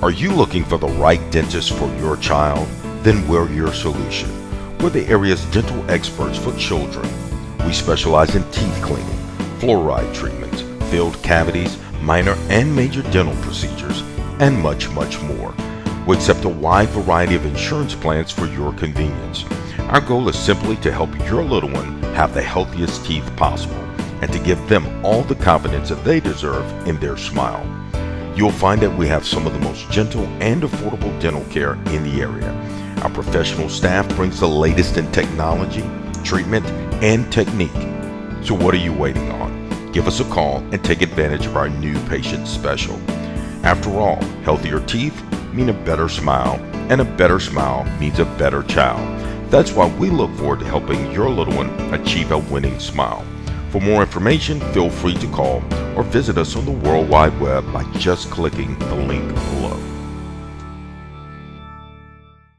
Are you looking for the right dentist for your child? Then we're your solution. We're the area's dental experts for children. We specialize in teeth cleaning, fluoride treatments, filled cavities, minor and major dental procedures, and much, much more. We accept a wide variety of insurance plans for your convenience. Our goal is simply to help your little one have the healthiest teeth possible and to give them all the confidence that they deserve in their smile. You'll find that we have some of the most gentle and affordable dental care in the area. Our professional staff brings the latest in technology, treatment, and technique. So what are you waiting on? Give us a call and take advantage of our new patient special. After all, healthier teeth mean a better smile, and a better smile means a better child. That's why we look forward to helping your little one achieve a winning smile. For more information, feel free to call or visit us on the World Wide Web by just clicking the link below.